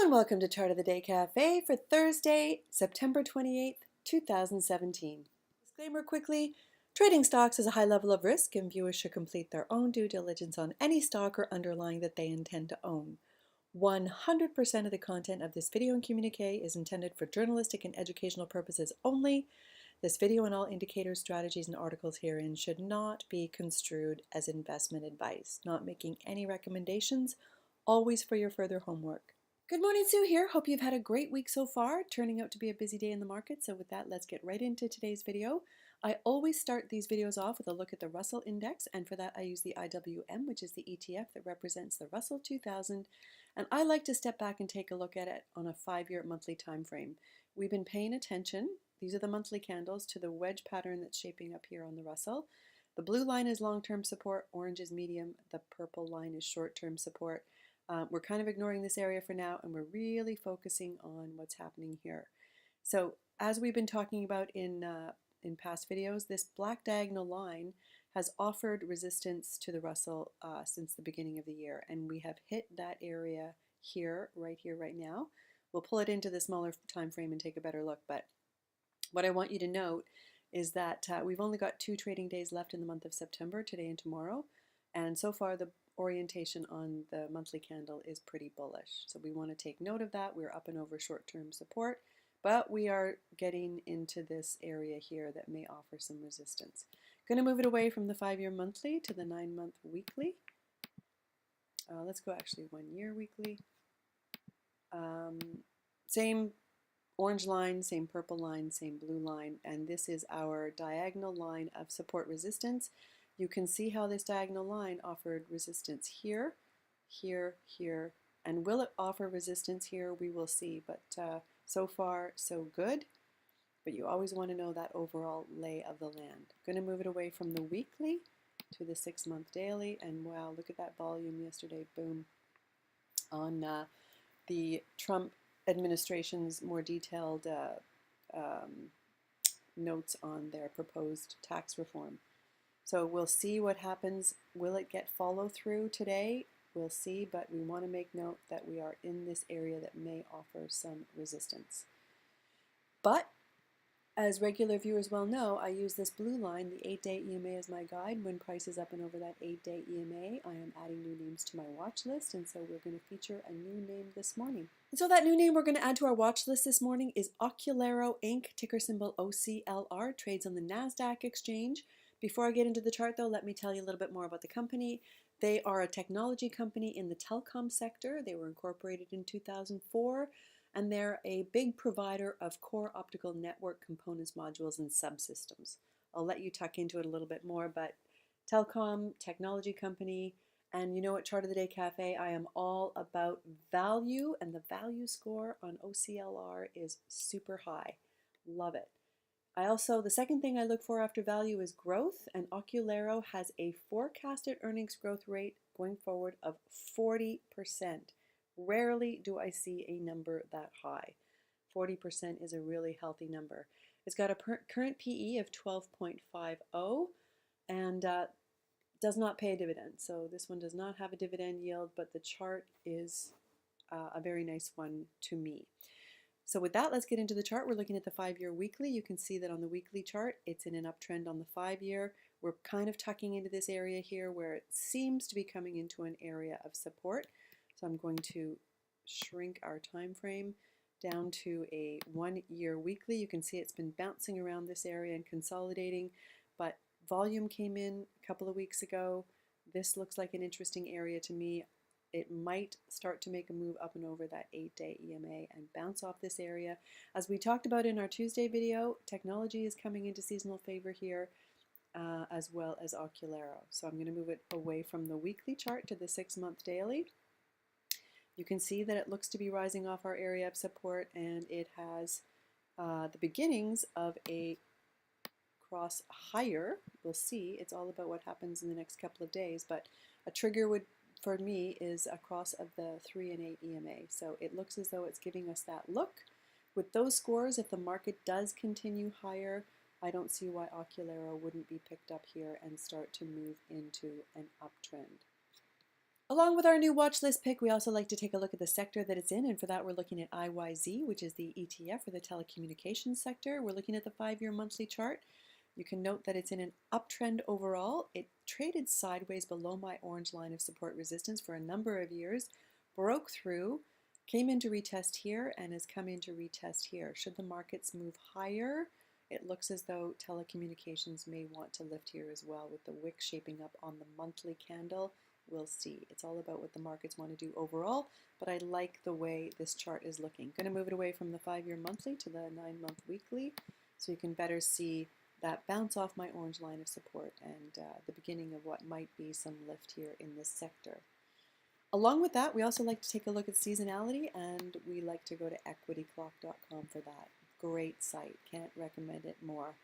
And welcome to Chart of the Day Cafe for Thursday, September 28th, 2017. Disclaimer quickly, trading stocks is a high level of risk and viewers should complete their own due diligence on any stock or underlying that they intend to own. 100% of the content of this video and communique is intended for journalistic and educational purposes only. This video and all indicators, strategies, and articles herein should not be construed as investment advice, not making any recommendations, always for your further homework. Good morning, Sue here. Hope you've had a great week so far, turning out to be a busy day in the market. So with that, let's get right into today's video. I always start these videos off with a look at the Russell Index, and for that I use the IWM, which is the ETF that represents the Russell 2000, and I like to step back and take a look at it on a 5-year monthly time frame. We've been paying attention, these are the monthly candles, to the wedge pattern that's shaping up here on the Russell. The blue line is long-term support, orange is medium, the purple line is short-term support. We're kind of ignoring this area for now, and we're really focusing on what's happening here. So as we've been talking about in past videos, this black diagonal line has offered resistance to the Russell since the beginning of the year, and we have hit that area here, right now. We'll pull it into the smaller time frame and take a better look, but what I want you to note is that we've only got 2 trading days left in the month of September, today and tomorrow, and so far the orientation on the monthly candle is pretty bullish. So we want to take note of that. We're up and over short-term support, but we are getting into this area here that may offer some resistance. Going to move it away from the 5-year monthly to the 9-month weekly. Let's go actually 1-year weekly. Same orange line, same purple line, same blue line, and this is our diagonal line of support resistance. You can see how this diagonal line offered resistance here, here, here, and will it offer resistance here? We will see, but so far so good. But you always want to know that overall lay of the land. Going to move it away from the weekly to the 6-month daily, and wow, look at that volume yesterday, boom, on the Trump administration's more detailed notes on their proposed tax reform. So we'll see what happens. Will it get follow through today? We'll see, but we want to make note that we are in this area that may offer some resistance. But as regular viewers well know, I use this blue line, the 8-day EMA, as my guide. When price is up and over that 8-day EMA, I am adding new names to my watch list, and so we're going to feature a new name this morning. And so that new name we're going to add to our watch list this morning is Oclaro Inc., ticker symbol OCLR, trades on the NASDAQ exchange. Before I get into the chart, though, let me tell you a little bit more about the company. They are a technology company in the telecom sector. They were incorporated in 2004, and they're a big provider of core optical network components, modules, and subsystems. I'll let you tuck into it a little bit more, but telecom, technology company, and you know at Chart of the Day Cafe, I am all about value, and the value score on OCLR is super high. Love it. The second thing I look for after value is growth, and Oclaro has a forecasted earnings growth rate going forward of 40%. Rarely do I see a number that high. 40% is a really healthy number. It's got a current PE of 12.50 and does not pay a dividend. So this one does not have a dividend yield, but the chart is a very nice one to me. So with that, let's get into the chart. We're looking at the 5-year weekly. You can see that on the weekly chart, it's in an uptrend on the 5-year. We're kind of tucking into this area here where it seems to be coming into an area of support. So I'm going to shrink our time frame down to a 1-year weekly. You can see it's been bouncing around this area and consolidating, but volume came in a couple of weeks ago. This looks like an interesting area to me. It might start to make a move up and over that 8-day EMA and bounce off this area. As we talked about in our Tuesday video, technology is coming into seasonal favor here, as well as Oclaro. So I'm going to move it away from the weekly chart to the 6-month daily. You can see that it looks to be rising off our area of support, and it has the beginnings of a cross higher. We'll see. It's all about what happens in the next couple of days, but a trigger would for me is a cross of the 3 and 8 EMA. So it looks as though it's giving us that look. With those scores, if the market does continue higher, I don't see why Oclaro wouldn't be picked up here and start to move into an uptrend. Along with our new watch list pick, we also like to take a look at the sector that it's in, and for that we're looking at IYZ, which is the ETF for the telecommunications sector. We're looking at the 5-year monthly chart. You can note that it's in an uptrend overall. It traded sideways below my orange line of support resistance for a number of years, broke through, came in to retest here, and has come in to retest here. Should the markets move higher, it looks as though telecommunications may want to lift here as well, with the wick shaping up on the monthly candle. We'll see. It's all about what the markets want to do overall, but I like the way this chart is looking. Going to move it away from the 5-year monthly to the 9-month weekly so you can better see that bounce off my orange line of support and the beginning of what might be some lift here in this sector. Along with that, we also like to take a look at seasonality, and we like to go to equityclock.com for that. Great site. Can't recommend it more.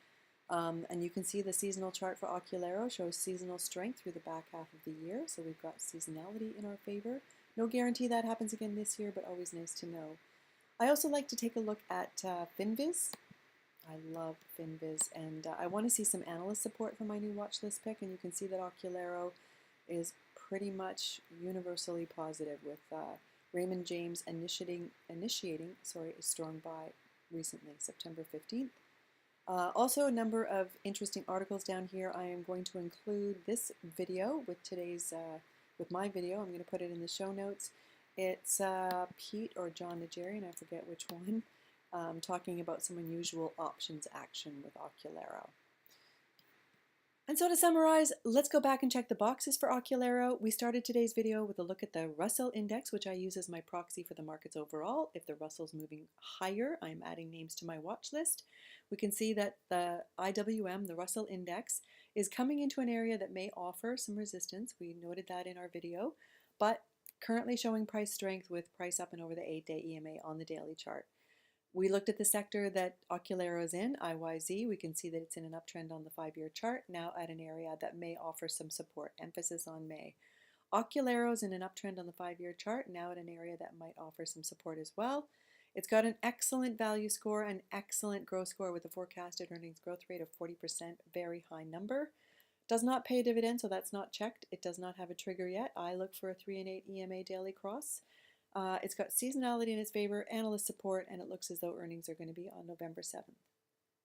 And you can see the seasonal chart for Oclaro shows seasonal strength through the back half of the year. So we've got seasonality in our favor. No guarantee that happens again this year, but always nice to know. I also like to take a look at FinViz. I love FinViz, and I want to see some analyst support for my new watch list pick, and you can see that Oclaro is pretty much universally positive, with Raymond James initiating a strong buy recently, September 15th. Also, a number of interesting articles down here. I am going to include this video with with my video. I'm going to put it in the show notes. It's Pete or John Nigerian, I forget which one, talking about some unusual options action with Oclaro. And so to summarize, let's go back and check the boxes for Oclaro. We started today's video with a look at the Russell Index, which I use as my proxy for the markets overall. If the Russell's moving higher, I'm adding names to my watch list. We can see that the IWM, the Russell Index, is coming into an area that may offer some resistance. We noted that in our video, but currently showing price strength with price up and over the 8-day EMA on the daily chart. We looked at the sector that Oclaro is in, IYZ. We can see that it's in an uptrend on the 5-year chart, now at an area that may offer some support, emphasis on may. Oclaro is in an uptrend on the 5-year chart, now at an area that might offer some support as well. It's got an excellent value score, an excellent growth score with a forecasted earnings growth rate of 40%, very high number. Does not pay a dividend, so that's not checked. It does not have a trigger yet. I look for a 3 and 8 EMA daily cross. It's got seasonality in its favor, analyst support, and it looks as though earnings are going to be on November 7th.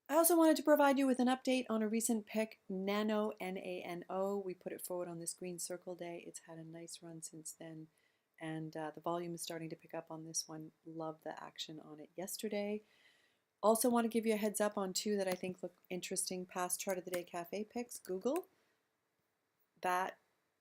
I also wanted to provide you with an update on a recent pick, Nano, N-A-N-O. We put it forward on this green circle day. It's had a nice run since then, and the volume is starting to pick up on this one. Love the action on it yesterday. Also want to give you a heads up on two that I think look interesting past chart of the day cafe picks. Google. That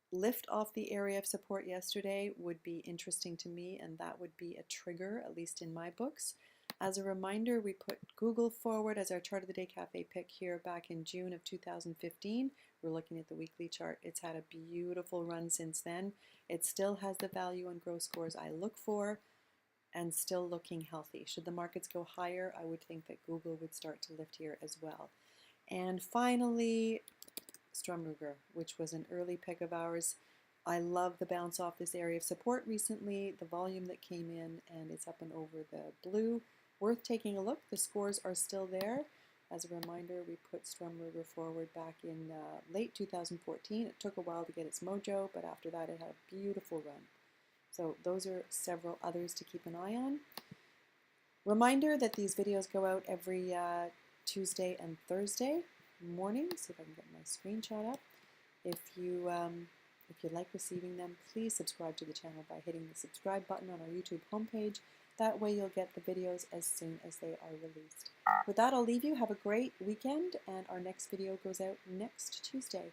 lift off the area of support yesterday would be interesting to me, and that would be a trigger, at least in my books. As a reminder, we put Google forward as our chart of the day cafe pick here back in June of 2015. We're looking at the weekly chart. It's had a beautiful run since then. It still has the value and growth scores I look for, and still looking healthy. Should the markets go higher, I would think that Google would start to lift here as well. And finally, Stromruger, which was an early pick of ours. I love the bounce off this area of support recently, the volume that came in, and it's up and over the blue. Worth taking a look. The scores are still there. As a reminder, we put Stromruger forward back in late 2014. It took a while to get its mojo, but after that it had a beautiful run. So those are several others to keep an eye on. Reminder that these videos go out every Tuesday and Thursday morning. See if I can get my screenshot up. If you like receiving them, please subscribe to the channel by hitting the subscribe button on our YouTube homepage. That way you'll get the videos as soon as they are released. With that, I'll leave you. Have a great weekend, and our next video goes out next Tuesday.